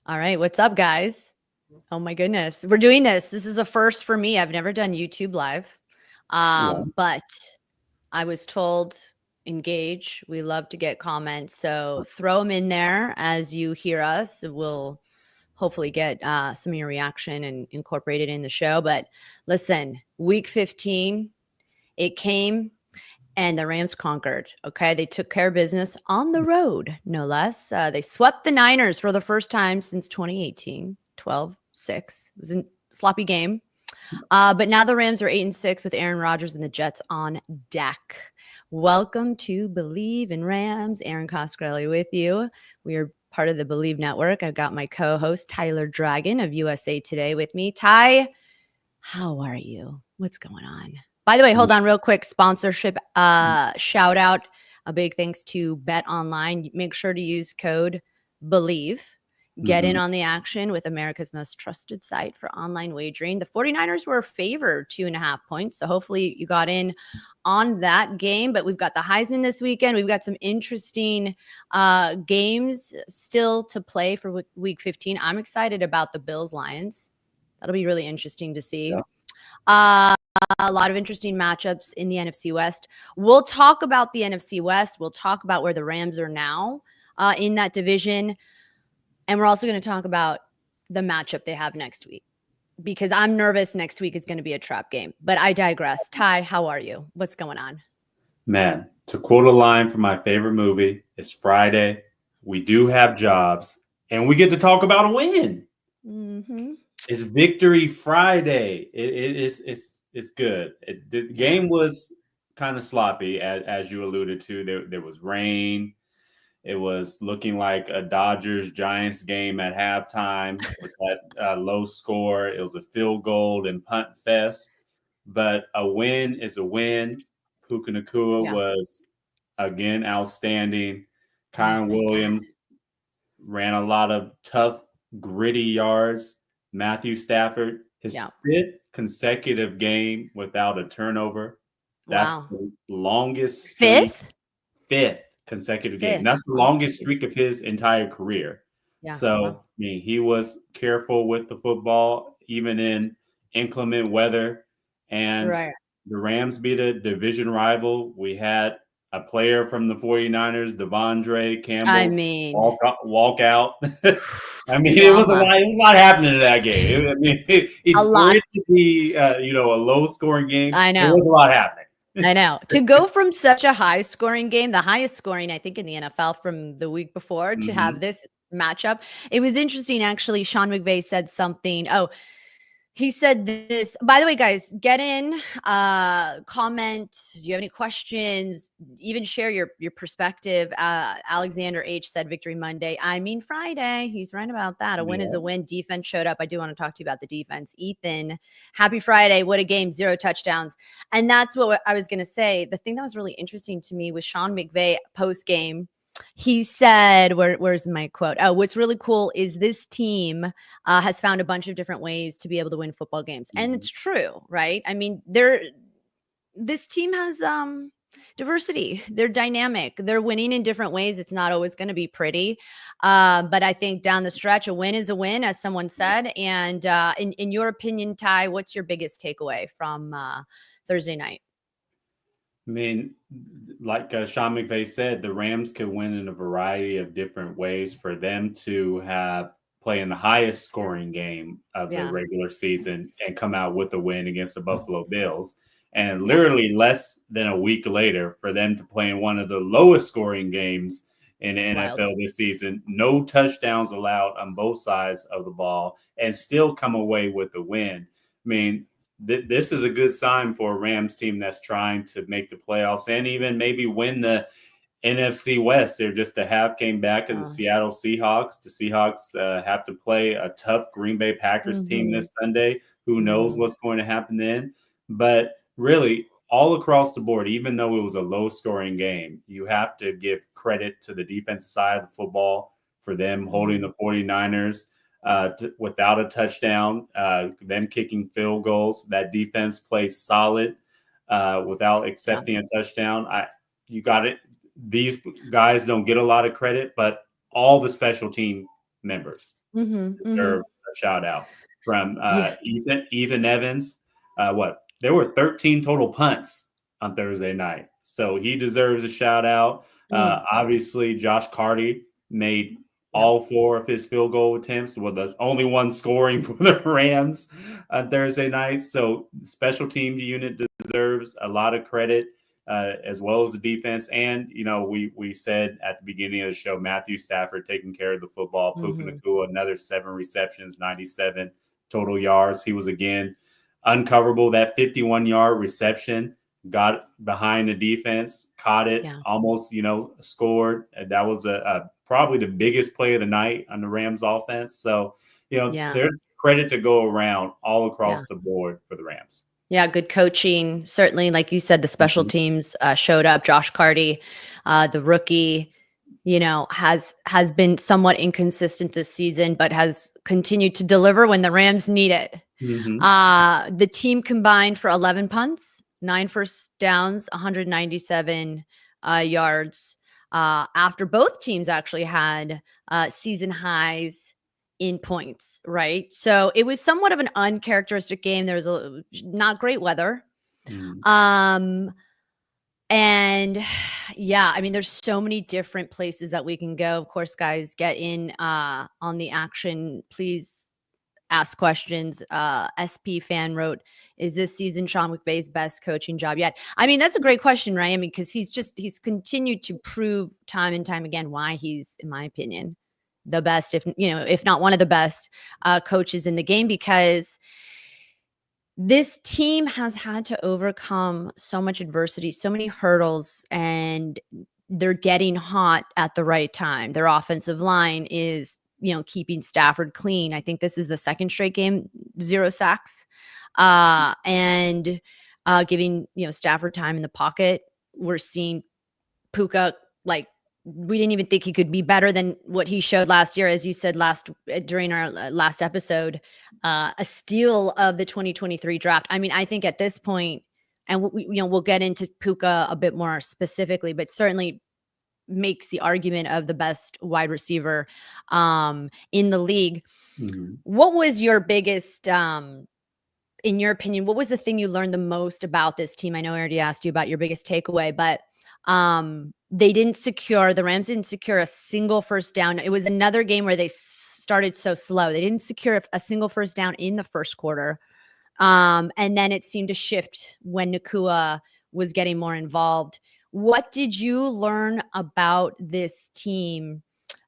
All right. What's up, guys? Oh my goodness. We're doing this. This is a first for me. I've never done YouTube live. Yeah. But I was told engage. We love to get comments. So throw them in there as you hear us. We'll hopefully get some of your reaction and incorporate it in the show. But listen, week 15, it came and the Rams conquered. Okay. They took care of business on the road, no less. They swept the Niners for the first time since 2018, 12-6. It was a sloppy game. But now the Rams are 8-6 with Aaron Rodgers and the Jets on deck. Welcome to Bleav in Rams. Erin Coscarelli with you. We are part of the Bleav Network. I've got my co-host Tyler Dragon of USA Today with me. Ty, how are you? What's going on? By the way, hold on real quick. Sponsorship shout out. A big thanks to Bet Online. Make sure to use code Bleav. Get in on the action with America's most trusted site for online wagering. The 49ers were favored 2.5 points. So hopefully you got in on that game. But we've got the Heisman this weekend. We've got some interesting games still to play for week 15. I'm excited about the Bills-Lions. That'll be really interesting to see. Yeah. A lot of interesting matchups in the NFC West. We'll talk about the NFC West. We'll talk about where the Rams are now in that division. And we're also going to talk about the matchup they have next week because I'm nervous next week is going to be a trap game. But I digress. Ty, how are you? What's going on? Man, to quote a line from my favorite movie, it's Friday. We do have jobs, and we get to talk about a win. Mm-hmm. It's Victory Friday. It's good. The game was kind of sloppy, as you alluded to. There was rain. It was looking like a Dodgers-Giants game at halftime with that low score. It was a field goal and punt fest. But a win is a win. Puka Nacua was, again, outstanding. Kyron Williams ran a lot of tough, gritty yards. Matthew Stafford, his fifth consecutive game without a turnerver. That's the longest streak. Fifth consecutive game. That's the longest streak of his entire career. Yeah. So, I mean, he was careful with the football, even in inclement weather. And the Rams beat a division rival. We had a player from the 49ers, Devondre Campbell, walk out. I mean, it was a lot happening in that game. I mean, for it to be, a low-scoring game, there was a lot happening. I know. To go from such a high-scoring game, the highest scoring, I think, in the NFL from the week before, to have this matchup, it was interesting, actually. Sean McVay said something. Oh, he said this. By the way, guys, get in, comment. Do you have any questions? Even share your perspective. Alexander H. said Victory Monday. I mean Friday. He's right about that. A win is a win. Defense showed up. I do want to talk to you about the defense. Ethan, happy Friday. What a game. 0 touchdowns. And that's what I was going to say. The thing that was really interesting to me was Sean McVay post-game. He said, where's my quote? Oh, what's really cool is this team has found a bunch of different ways to be able to win football games. And it's true, right? I mean, this team has diversity. They're dynamic. They're winning in different ways. It's not always going to be pretty. But I think down the stretch, a win is a win, as someone said. And in your opinion, Ty, what's your biggest takeaway from Thursday night? I mean, like Sean McVay said, the Rams could win in a variety of different ways. For them to play in the highest scoring game of the regular season and come out with a win against the Buffalo Bills, and literally less than a week later for them to play in one of the lowest scoring games in the NFL this season, no touchdowns allowed on both sides of the ball, and still come away with a win. I mean, this is a good sign for a Rams team that's trying to make the playoffs and even maybe win the NFC West. They're just a half game back of the Seattle Seahawks. The Seahawks have to play a tough Green Bay Packers team this Sunday. Who knows what's going to happen then? But really, all across the board, even though it was a low-scoring game, you have to give credit to the defensive side of the football for them holding the 49ers without a touchdown, them kicking field goals. That defense plays solid without accepting a touchdown. You got it. These guys don't get a lot of credit, but all the special team members Mm-hmm. deserve a shout out from Yeah. Ethan Evans. There were 13 total punts on Thursday night, so he deserves a shout out. Obviously, Josh Carty made all 4 of his field goal attempts, was the only one scoring for the Rams on Thursday night. So the special team unit deserves a lot of credit, as well as the defense. And, we said at the beginning of the show, Matthew Stafford taking care of the football. Puka Nacua, another 7 receptions, 97 total yards. He was, again, uncoverable. That 51-yard reception, got behind the defense, caught it, almost, scored. That was probably the biggest play of the night on the Rams offense. So, there's credit to go around all across the board for the Rams. Yeah, good coaching. Certainly, like you said, the special teams showed up. Josh Carty, the rookie, has been somewhat inconsistent this season, but has continued to deliver when the Rams need it. The team combined for 11 punts, 9 first downs, 197 yards. After both teams actually had season highs in points, right? So it was somewhat of an uncharacteristic game. There was not great weather. And yeah, I mean, there's so many different places that we can go. Of course, guys, get in on the action. Please ask questions. SP fan wrote, is this season Sean McVay's best coaching job yet? I mean, that's a great question, right? I mean, because he's continued to prove time and time again why he's, in my opinion, the best, if not one of the best coaches in the game, because this team has had to overcome so much adversity, so many hurdles, and they're getting hot at the right time. Their offensive line is, keeping Stafford clean. I think this is the second straight game, 0 sacks, and giving, Stafford time in the pocket. We're seeing Puka, we didn't even think he could be better than what he showed last year. As you said during our last episode, a steal of the 2023 draft. I mean, I think at this point, and we'll get into Puka a bit more specifically, but certainly makes the argument of the best wide receiver in the league. What was your biggest, in your opinion, what was the thing you learned the most about this team? I know I already asked you about your biggest takeaway, but the Rams didn't secure a single first down. It was another game where they started so slow. They didn't secure a single first down in the first quarter. And then it seemed to shift when Nacua was getting more involved. What did you learn about this team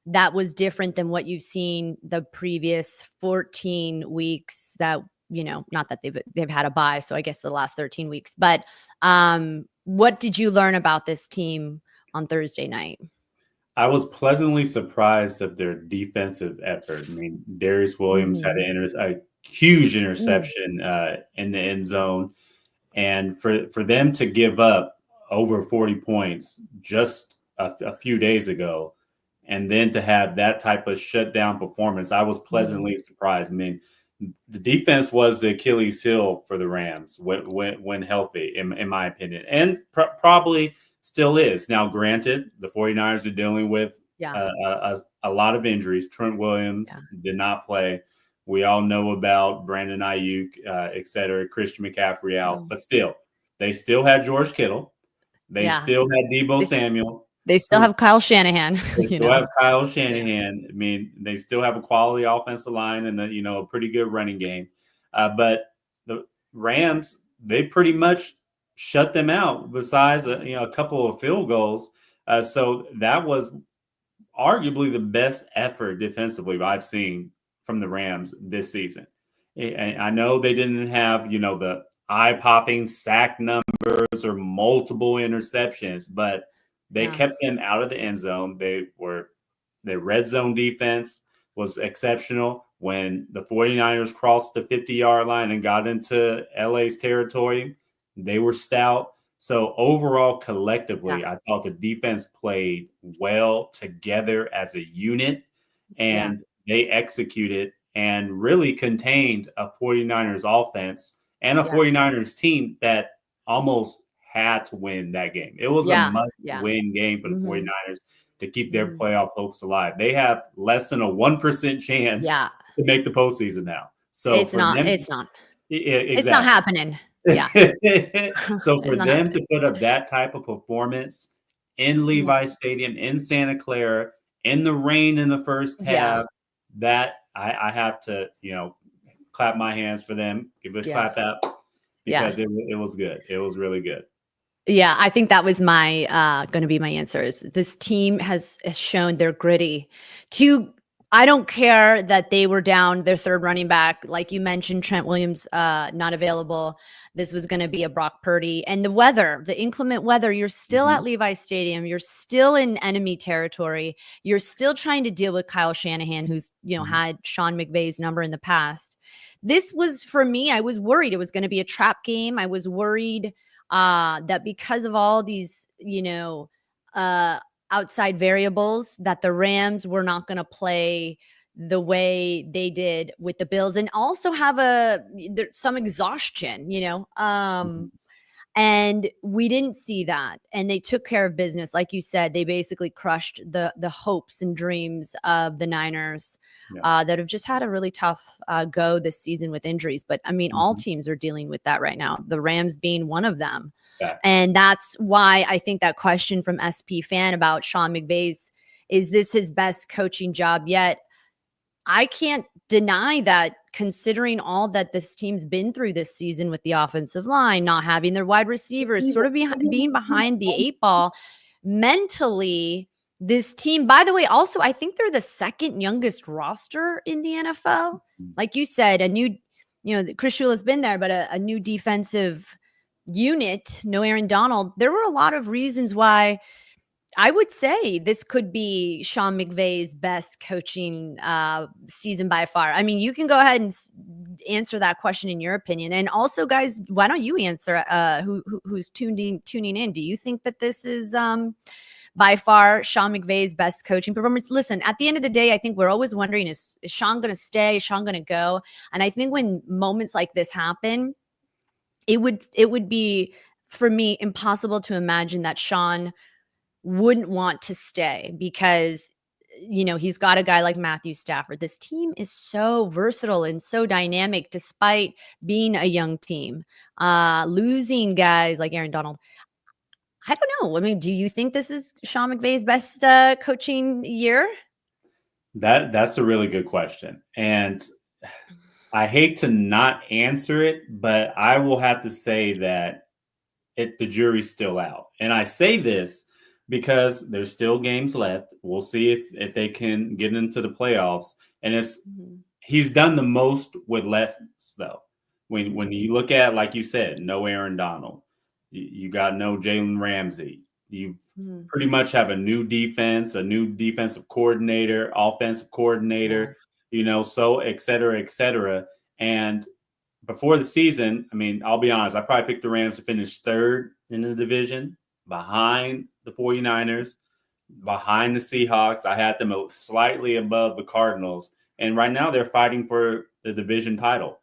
that was different than what you've seen the previous 14 weeks that, not that they've had a bye, so I guess the last 13 weeks, but what did you learn about this team on Thursday night? I was pleasantly surprised of their defensive effort. I mean, Darius Williams had a huge interception in the end zone. And for them to give up over 40 points just a few days ago, and then to have that type of shutdown performance, I was pleasantly surprised. I mean, the defense was the Achilles heel for the Rams when healthy, in my opinion, and probably still is. Now, granted, the 49ers are dealing with a lot of injuries. Trent Williams did not play. We all know about Brandon Ayuk, et cetera, Christian McCaffrey out. But still, they still had George Kittle. They still had Deebo Samuel. They still have Kyle Shanahan. They still have Kyle Shanahan. I mean, they still have a quality offensive line and a pretty good running game. But the Rams, they pretty much shut them out. Besides, a couple of field goals. So that was arguably the best effort defensively I've seen from the Rams this season. And I know they didn't have the eye-popping sack numbers or multiple interceptions, but they kept them out of the end zone. Their red zone defense was exceptional. When the 49ers crossed the 50-yard line and got into LA's territory, they were stout. So overall, collectively, I thought the defense played well together as a unit, and they executed and really contained a 49ers offense and a 49ers team that almost had to win that game. It was a must-win game for the 49ers to keep their playoff hopes alive. They have less than a 1% chance Yeah. to make the postseason now. So It's not. exactly. It's not happening. Yeah. So for It's not them happening. to put up that type of performance in Levi Stadium, in Santa Clara, in the rain in the first half, that I have to, clap my hands for them, give it a clap out, because it was good. It was really good. Yeah, I think that was my going to be my answer. Is this team has shown they're gritty. I don't care that they were down their third running back, like you mentioned, Trent Williams not available. This was going to be a Brock Purdy, and the weather, the inclement weather. You're still at Levi Stadium. You're still in enemy territory. You're still trying to deal with Kyle Shanahan, who's had Sean McVay's number in the past. This was, for me, I was worried it was going to be a trap game. I was worried that because of all these, outside variables, that the Rams were not going to play the way they did with the Bills, and also have some exhaustion, and we didn't see that. And they took care of business. Like you said, they basically crushed the hopes and dreams of the Niners that have just had a really tough go this season with injuries. But I mean, all teams are dealing with that right now, the Rams being one of them. And that's why I think that question from SP fan about Sean McVay's, is this his best coaching job yet? I can't deny that, considering all that this team's been through this season with the offensive line, not having their wide receivers, sort of being behind the 8 ball mentally. This team, by the way, also, I think they're the second youngest roster in the NFL. Like you said, Chris Shula's been there, but a new defensive unit, no Aaron Donald. There were a lot of reasons why I would say this could be Sean McVay's best coaching season by far. I mean, you can go ahead and answer that question in your opinion. And also, guys, why don't you answer who's tuning in? Do you think that this is by far Sean McVay's best coaching performance? Listen, at the end of the day, I think we're always wondering, is Sean going to stay? Is Sean going to go? And I think when moments like this happen, it would be, for me, impossible to imagine that Sean wouldn't want to stay, because he's got a guy like Matthew Stafford. This team is so versatile and so dynamic, despite being a young team. Losing guys like Aaron Donald, I don't know. I mean, do you think this is Sean McVay's best coaching year? That's a really good question, and I hate to not answer it, but I will have to say that the jury's still out. And I say this because there's still games left. We'll see if they can get into the playoffs. And he's done the most with less, though. When you look at, like you said, no Aaron Donald, you got no Jalen Ramsey. You pretty much have a new defense, a new defensive coordinator, offensive coordinator, so et cetera, et cetera. And before the season, I mean, I'll be honest, I probably picked the Rams to finish third in the division, behind the 49ers, behind the Seahawks. I had them slightly above the Cardinals. And right now they're fighting for the division title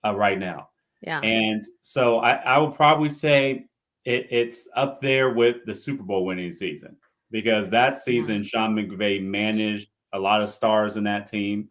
right now. Yeah. And so I will probably say it's up there with the Super Bowl winning season, because that season, Sean McVay managed a lot of stars in that team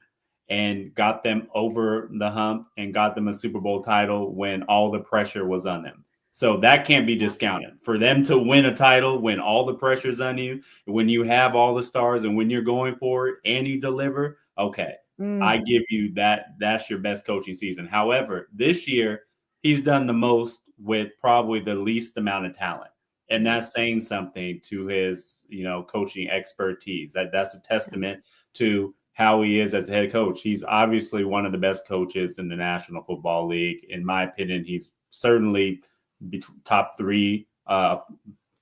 and got them over the hump and got them a Super Bowl title when all the pressure was on them. So that can't be discounted. For them to win a title when all the pressure's on you, when you have all the stars and when you're going for it and you deliver, okay, I give you that. That's your best coaching season. However, this year, he's done the most with probably the least amount of talent. And that's saying something to his, coaching expertise. That's a testament to how he is as a head coach. He's obviously one of the best coaches in the National Football League. In my opinion, he's certainly top 3,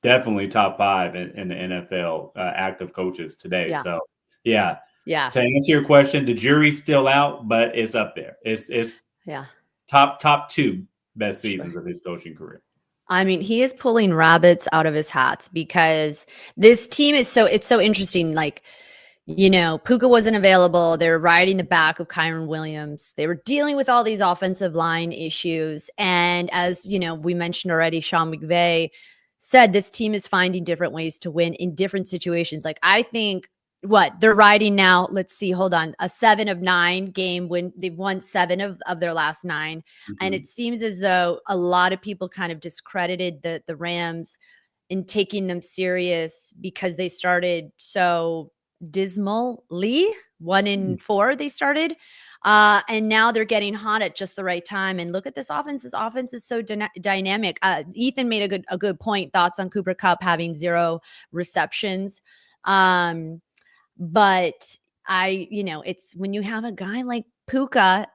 definitely top 5 in the NFL active coaches today. Yeah. So, yeah. To answer your question, the jury's still out, but it's up there. It's top 2 best seasons of his coaching career. I mean, he is pulling rabbits out of his hats, because this team is it's so interesting. Like, Puka wasn't available. They were riding the back of Kyren Williams. They were dealing with all these offensive line issues. And as we mentioned already, Sean McVay said, this team is finding different ways to win in different situations. Like, I think what they're riding now, let's see, hold on, a 7 of 9 game win. They've won 7 of their last 9. And it seems as though a lot of people kind of discredited the Rams in taking them serious because they started so dismally. 1-4 they started. And now they're getting hot at just the right time. And look at this offense. This offense is so dynamic. Ethan made a good point. Thoughts on Cooper Kupp having 0 receptions. But it's when you have a guy like Puka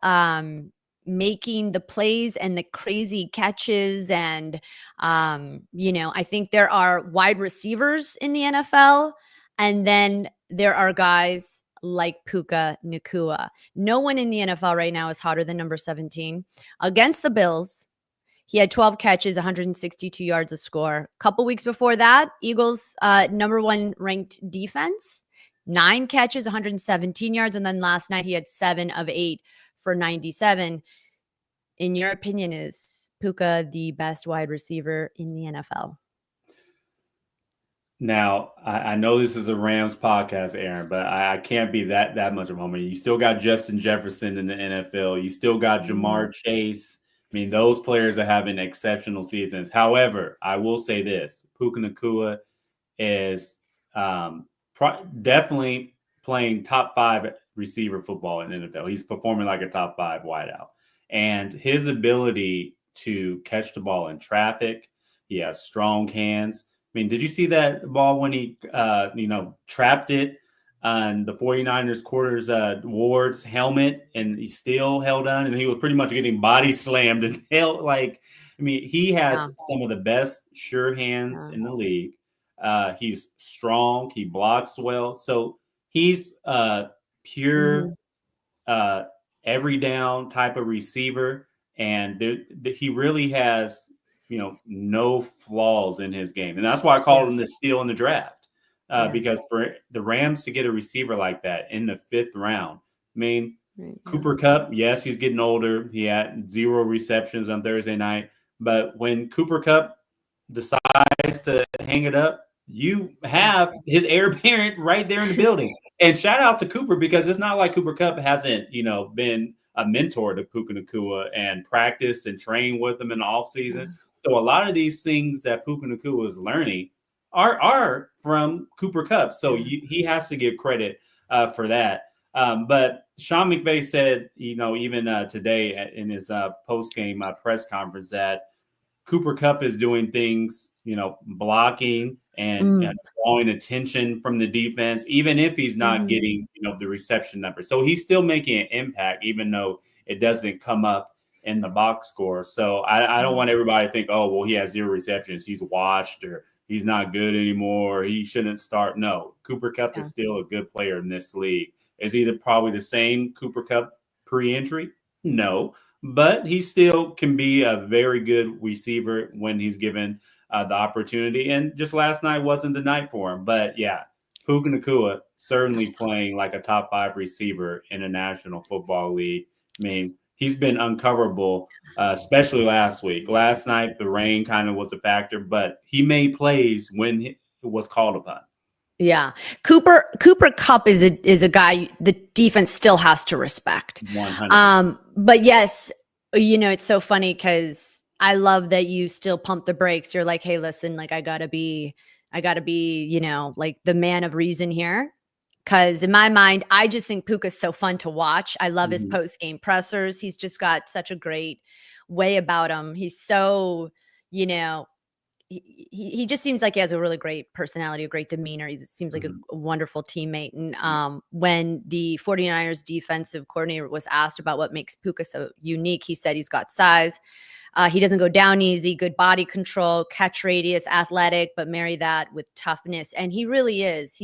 making the plays and the crazy catches. And, I think there are wide receivers in the NFL. And then there are guys like Puka Nacua. No one in the NFL right now is hotter than number 17. Against the Bills, he had 12 catches, 162 yards a score. A couple weeks before that, Eagles, number 1 ranked defense, 9 catches, 117 yards. And then last night he had 7 of 8 for 97. In your opinion, is Puka the best wide receiver in the NFL? Now, I know this is a Rams podcast, Erin, but I can't be that much of a homer. You still got Justin Jefferson in the NFL. You still got Jamar Chase. I mean, those players are having exceptional seasons. However, I will say this. Puka Nacua is definitely playing top 5 receiver football in the NFL. He's performing like a top 5 wideout. And his ability to catch the ball in traffic, he has strong hands. I mean, did you see that ball when he, trapped it on the 49ers quarters Ward's helmet, and he still held on, and he was pretty much getting body slammed and held he has some of the best sure hands in the league. He's strong. He blocks well. So he's pure every down type of receiver. And he really has no flaws in his game. And that's why I called him the steal in the draft. Because for the Rams to get a receiver like that in the 5th round, Cooper Kupp, yes, he's getting older. He had 0 receptions on Thursday night. But when Cooper Kupp decides to hang it up, you have his heir apparent right there in the building. And shout out to Cooper, because it's not like Cooper Kupp hasn't, been a mentor to Puka Nacua and practiced and trained with him in the offseason. So a lot of these things that Puka Nacua is learning are from Cooper Kupp. So he has to give credit for that. But Sean McVay said, even today in his post-game press conference, that Cooper Kupp is doing things, blocking and drawing attention from the defense, even if he's not getting, the reception number. So he's still making an impact, even though it doesn't come up in the box score. So I don't want everybody to think, oh, well, he has 0 receptions, he's washed, or he's not good anymore, he shouldn't start. No, Cooper Kupp is still a good player in this league. Is he probably the same Cooper Kupp pre-injury? No, but he still can be a very good receiver when he's given the opportunity. And just last night wasn't the night for him. But yeah, Puka Nacua certainly playing like a top 5 receiver in a National Football League. I mean, he's been uncoverable, especially last week. Last night, the rain kind of was a factor, but he made plays when it was called upon. Yeah. Cooper Kupp is a guy the defense still has to respect. 100%. But yes, it's so funny because I love that you still pump the brakes. You're like, hey, listen, like I gotta be, like the man of reason here. Cause in my mind, I just think Puka's so fun to watch. I love his post-game pressers. He's just got such a great way about him. He's so, he just seems like he has a really great personality, a great demeanor. He seems like a wonderful teammate. And when the 49ers defensive coordinator was asked about what makes Puka so unique, he said he's got size. He doesn't go down easy, good body control, catch radius, athletic, but marry that with toughness. And he really is.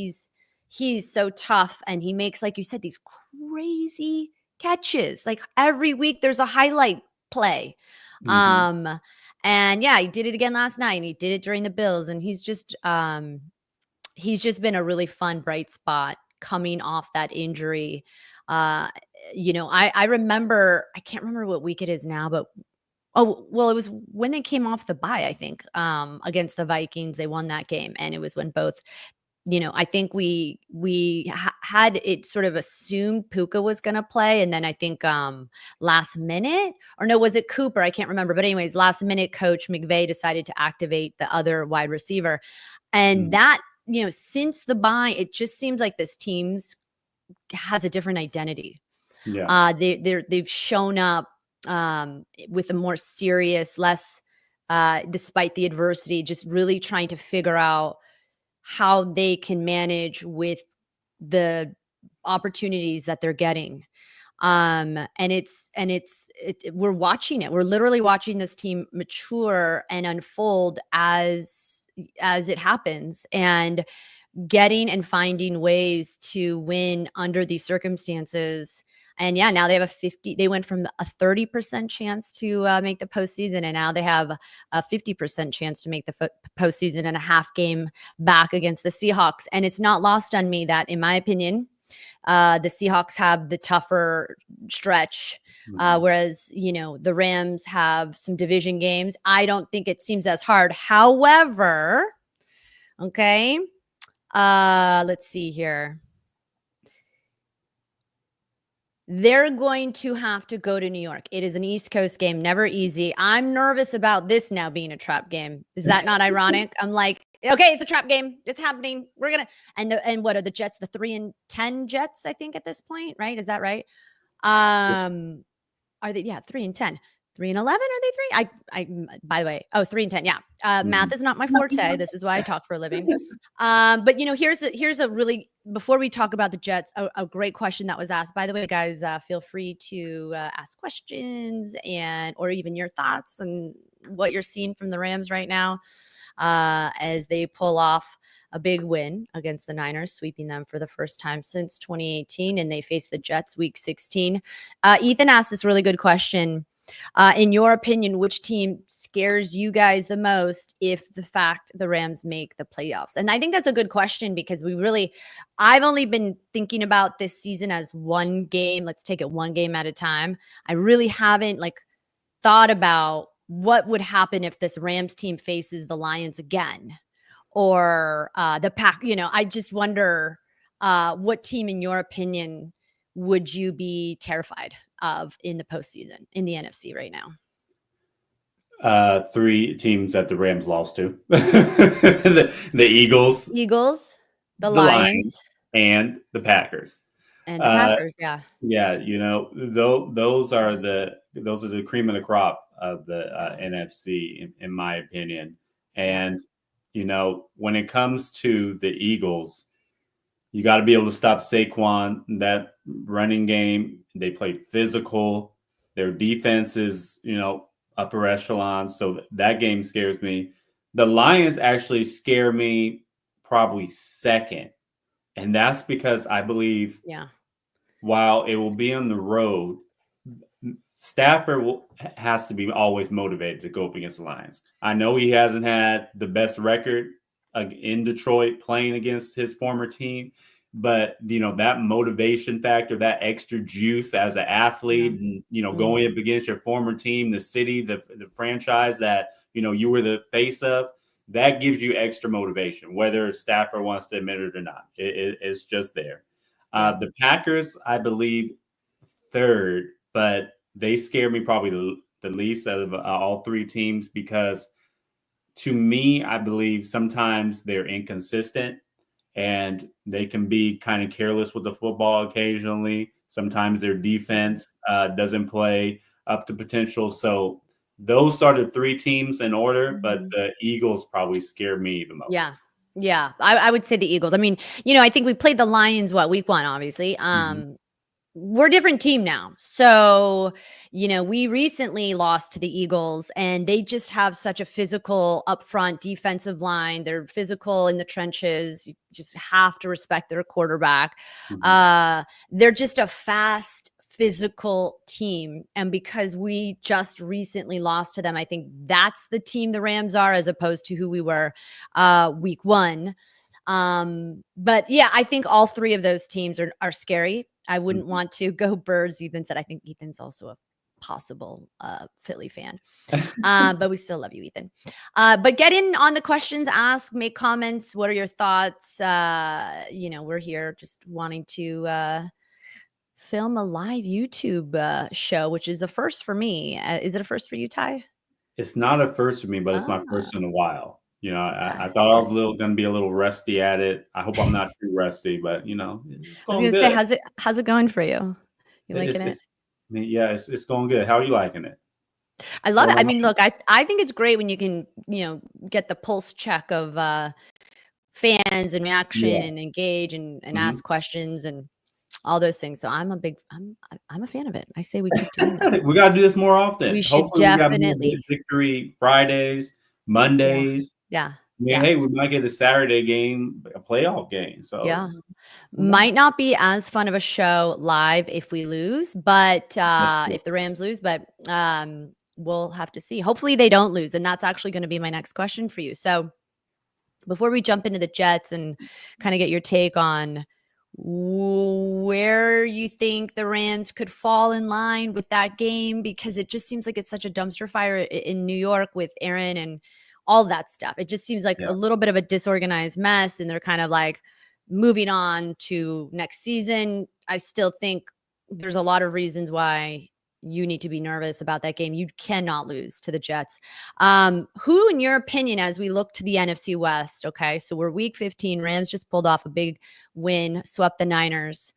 He's so tough, and he makes, like you said, these crazy catches. Like every week there's a highlight play. And yeah, he did it again last night, and he did it during the Bills. And he's just been a really fun, bright spot coming off that injury. I remember, I can't remember what week it is now, but Oh, well, it was when they came off the bye, I think, against the Vikings. They won that game, and it was when both, I think we had it sort of assumed Puka was going to play, and then I think last minute, or no, was it Cooper? I can't remember. But anyways, last minute, Coach McVay decided to activate the other wide receiver, and that since the bye, it just seems like this team's has a different identity. Yeah. They've shown up with a more serious, less, despite the adversity, just really trying to figure out how they can manage with the opportunities that they're getting. We're watching it. We're literally watching this team mature and unfold as it happens, and getting and finding ways to win under these circumstances. And yeah, now they have they went from a 30% chance to make the postseason, and now they have a 50% chance to make the postseason and a half game back against the Seahawks. And it's not lost on me that, in my opinion, the Seahawks have the tougher stretch, whereas, the Rams have some division games. I don't think it seems as hard. However, okay, let's see here. They're going to have to go to New York. It is an East Coast game, never easy. I'm nervous about this now being a trap game. Is that not ironic? I'm like, okay, it's a trap game. It's happening. We're gonna and what are the Jets? The 3-10 Jets, I think, at this point, right? Is that right? Are they? Yeah, 3-10. 3-11, are they three? I by the way, 3-10. Yeah. Math is not my forte. This is why I talk for a living. But here's a really, before we talk about the Jets, a great question that was asked. By the way, guys, feel free to ask questions or even your thoughts on what you're seeing from the Rams right now, as they pull off a big win against the Niners, sweeping them for the first time since 2018, and they face the Jets week 16. Ethan asked this really good question. In your opinion, which team scares you guys the most if the Rams make the playoffs? And I think that's a good question, because I've only been thinking about this season as one game. Let's take it one game at a time. I really haven't thought about what would happen if this Rams team faces the Lions again, or the Pack. I just wonder, what team, in your opinion, would you be terrified of in the postseason in the NFC right now? Three teams that the Rams lost to: the Eagles, the Lions, and the Packers. and the Packers. Yeah, yeah. Those are the cream of the crop of the NFC, in my opinion. And when it comes to the Eagles, you got to be able to stop Saquon. That running game, they play physical. Their defense is, upper echelon. So that game scares me. The Lions actually scare me probably second. And that's because I Bleav, while it will be on the road, Stafford has to be always motivated to go up against the Lions. I know he hasn't had the best record in Detroit playing against his former team, but that motivation factor, that extra juice as an athlete, and going up against your former team, the city, the franchise that you were the face of, that gives you extra motivation, whether Stafford wants to admit it or not. It's just there. The Packers, I Bleav, third, but they scare me probably the least out of all three teams, because to me, I Bleav sometimes they're inconsistent and they can be kind of careless with the football occasionally. Sometimes their defense doesn't play up to potential. So those are the three teams in order, but the Eagles probably scare me the most. Yeah. I would say the Eagles. I mean, I think we played the Lions, week 1, obviously. We're a different team now. So, we recently lost to the Eagles, and they just have such a physical upfront defensive line. They're physical in the trenches. You just have to respect their quarterback. They're just a fast, physical team. And because we just recently lost to them, I think that's the team the Rams are, as opposed to who we were week 1. But yeah, I think all three of those teams are scary. I wouldn't want to go Birds. Ethan said, I think Ethan's also a possible Philly fan. But we still love you, Ethan. But get in on the questions, ask, make comments. What are your thoughts? We're here just wanting to film a live YouTube show, which is a first for me. Is it a first for you, Ty? It's not a first for me, but it's my Ah, first in a while. okay. I thought I was going to be a little rusty at it. I hope I'm not too rusty, but it's I was going gonna say, good. how's it going for you? You liking it? It's going good. How are you liking it? I love it. I mean, look, I think it's great when you can, get the pulse check of fans and reaction and engage and ask questions and all those things. So I'm a fan of it. I say we keep doing this. We got to do this more often. We should Hopefully we got more definitely. victory Fridays, Mondays. Yeah. Hey, we might get a Saturday game, a playoff game. So yeah. Might not be as fun of a show live if we lose, but if the Rams lose, but we'll have to see. Hopefully they don't lose. And that's actually going to be my next question for you. So before we jump into the Jets and kind of get your take on where you think the Rams could fall in line with that game, because it just seems like it's such a dumpster fire in New York with Erin and all that stuff. It just seems like a little bit of a disorganized mess, and they're kind of like moving on to next season. I still think there's a lot of reasons why you need to be nervous about that game. You cannot lose to the Jets. Who, in your opinion, as we look to the NFC West, okay, so we're week 15, Rams just pulled off a big win, swept the Niners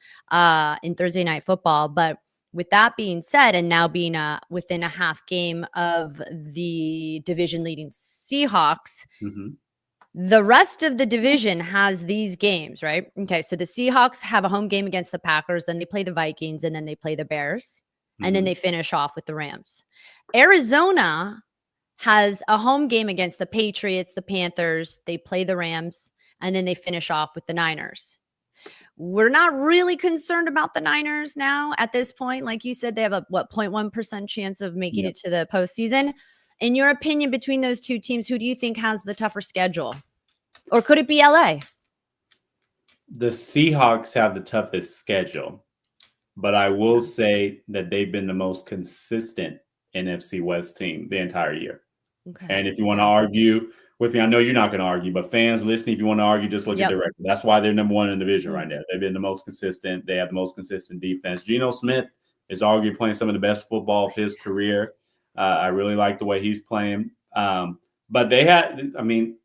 in Thursday Night Football. But with that being said, and now being within a half game of the division leading Seahawks, the rest of the division has these games, right? Okay, so the Seahawks have a home game against the Packers, then they play the Vikings, and then they play the Bears, and then they finish off with the Rams. Arizona has a home game against the Patriots, the Panthers, they play the Rams, and then they finish off with the Niners. We're not really concerned about the Niners now at this point. Like you said, they have a 0.1% chance of making it to the postseason. In your opinion, between those two teams, who do you think has the tougher schedule? Or could it be LA? The Seahawks have the toughest schedule, but I will say that they've been the most consistent NFC West team the entire year. Okay. And if you want to argue with me, I know you're not going to argue, but fans listening, if you want to argue, just look at their record. That's why they're number one in the division right now. They've been the most consistent. They have the most consistent defense. Geno Smith is arguably playing some of the best football of his career. I really like the way he's playing. But they had,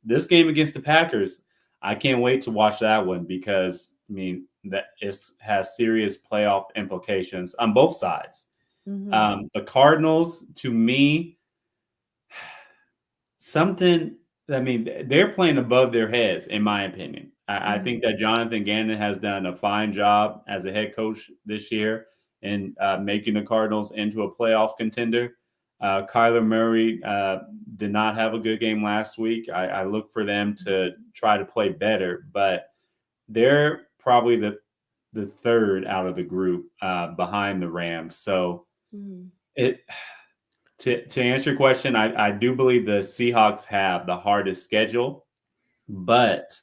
this game against the Packers, I can't wait to watch that one because, that has serious playoff implications on both sides. The Cardinals, to me, they're playing above their heads, in my opinion. I think that Jonathan Gannon has done a fine job as a head coach this year in making the Cardinals into a playoff contender. Kyler Murray did not have a good game last week. I look for them to try to play better, but they're probably the third out of the group behind the Rams. So to answer your question, I do believe the Seahawks have the hardest schedule, but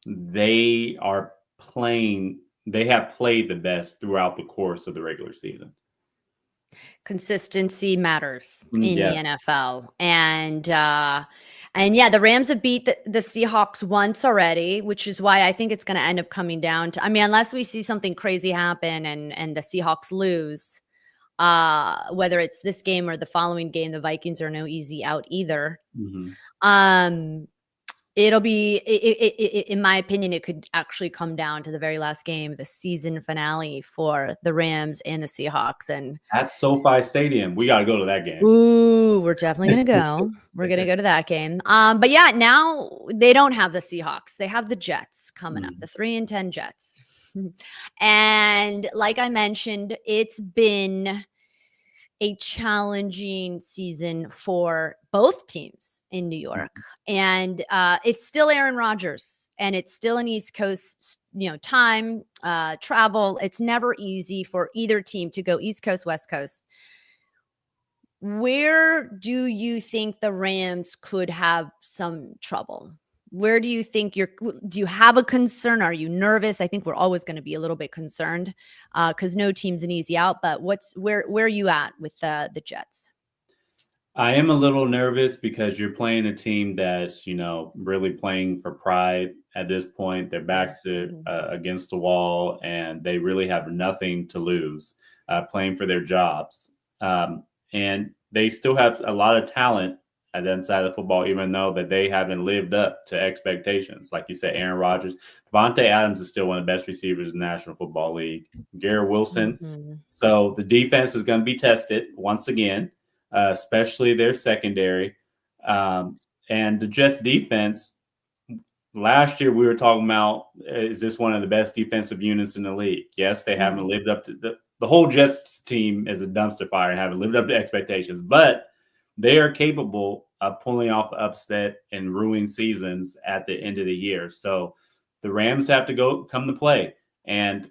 they have played the best throughout the course of the regular season. Consistency matters in the NFL. And the Rams have beat the Seahawks once already, which is why I think it's going to end up coming down to, unless we see something crazy happen and the Seahawks lose, whether it's this game or the following game, the Vikings are no easy out either. It'll be, in my opinion, it could actually come down to the very last game, the season finale for the Rams and the Seahawks. And at SoFi Stadium, we got to go to that game. Ooh, we're definitely going to go. We're going to go to that game. But yeah, now they don't have the Seahawks. They have the Jets coming up, the 3-10 Jets. And like I mentioned, it's been a challenging season for both teams in New York. And it's still Aaron Rodgers, and it's still an East Coast, time, travel. It's never easy for either team to go East Coast, West Coast. Where do you think the Rams could have some trouble? where do you think do you have a concern? Are you nervous? I think we're always going to be a little bit concerned because no team's an easy out. But where are you at with the Jets? I am a little nervous because you're playing a team that's, really playing for pride at this point. Their backs are against the wall, and they really have nothing to lose playing for their jobs. And they still have a lot of talent at that side of football, even though that they haven't lived up to expectations. Like you said, Aaron Rodgers, Devontae Adams is still one of the best receivers in the National Football League. Garrett Wilson. Mm-hmm. So the defense is going to be tested once again. Especially their secondary. And the Jets defense, last year we were talking about, is this one of the best defensive units in the league? Yes, they haven't lived up to the whole Jets team is a dumpster fire and haven't lived up to expectations, but they are capable of pulling off upset and ruining seasons at the end of the year. So the Rams have to come to play, and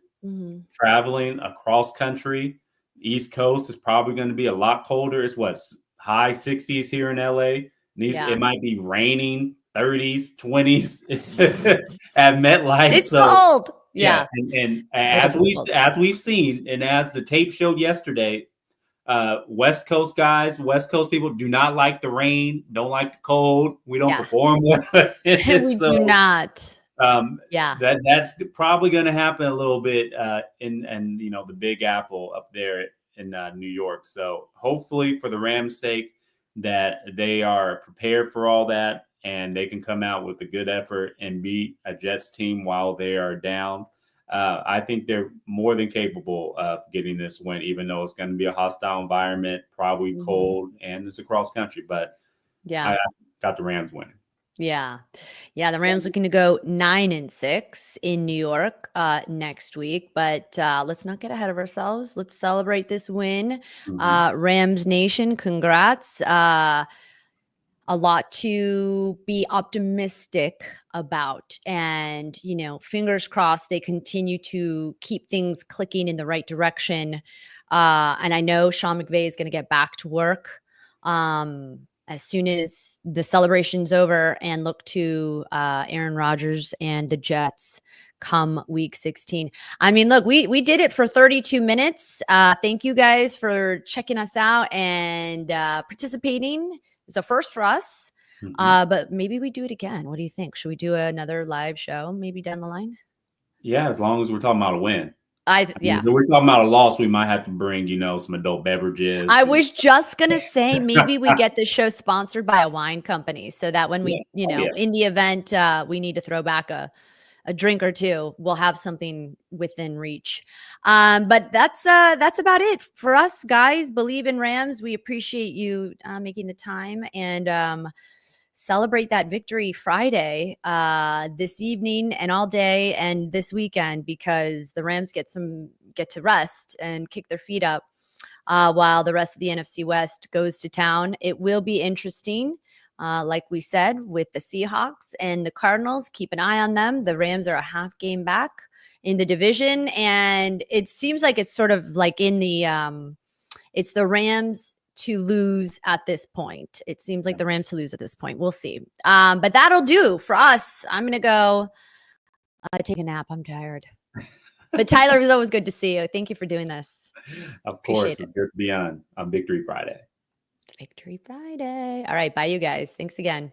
traveling across country. East Coast is probably going to be a lot colder. It's high 60s here in LA. It might be raining 30s, 20s at MetLife. It's cold. Yeah. And as we've seen, and as the tape showed yesterday, West Coast guys, West Coast people do not like the rain, don't like the cold. We don't perform well. We do not. That's probably going to happen a little bit in the Big Apple up there in New York. So hopefully for the Rams' sake that they are prepared for all that and they can come out with a good effort and beat a Jets team while they are down. I think they're more than capable of getting this win, even though it's going to be a hostile environment, probably cold, and it's across country. But I got the Rams winning. Yeah. The Rams looking to go 9-6 in New York next week, but let's not get ahead of ourselves. Let's celebrate this win. Rams Nation, congrats. A lot to be optimistic about, and fingers crossed they continue to keep things clicking in the right direction. And I know Sean McVay is going to get back to work as soon as the celebration's over, and look to Aaron Rodgers and the Jets come week 16. I mean, look, we did it for 32 minutes. Thank you guys for checking us out and participating. It's a first for us, but maybe we do it again. What do you think? Should we do another live show maybe down the line? Yeah, as long as we're talking about a win. If we're talking about a loss, we might have to bring, some adult beverages. I was just going to say, maybe we get the show sponsored by a wine company so that when we, in the event we need to throw back a drink or two, we'll have something within reach. But that's about it for us, guys. Bleav in Rams. We appreciate you making the time and celebrate that victory Friday this evening and all day and this weekend, because the Rams get to rest and kick their feet up while the rest of the NFC West goes to town. It will be interesting. Like we said, with the Seahawks and the Cardinals, keep an eye on them. The Rams are a half game back in the division, and it seems like it's sort of like in the it's the Rams to lose at this point. It seems like the Rams to lose at this point. We'll see. But that'll do for us. I'm gonna go take a nap. I'm tired. But Tyler, it was always good to see you. Thank you for doing this. Of course, it's good to be on Victory Friday. Victory Friday. All right. Bye, you guys. Thanks again.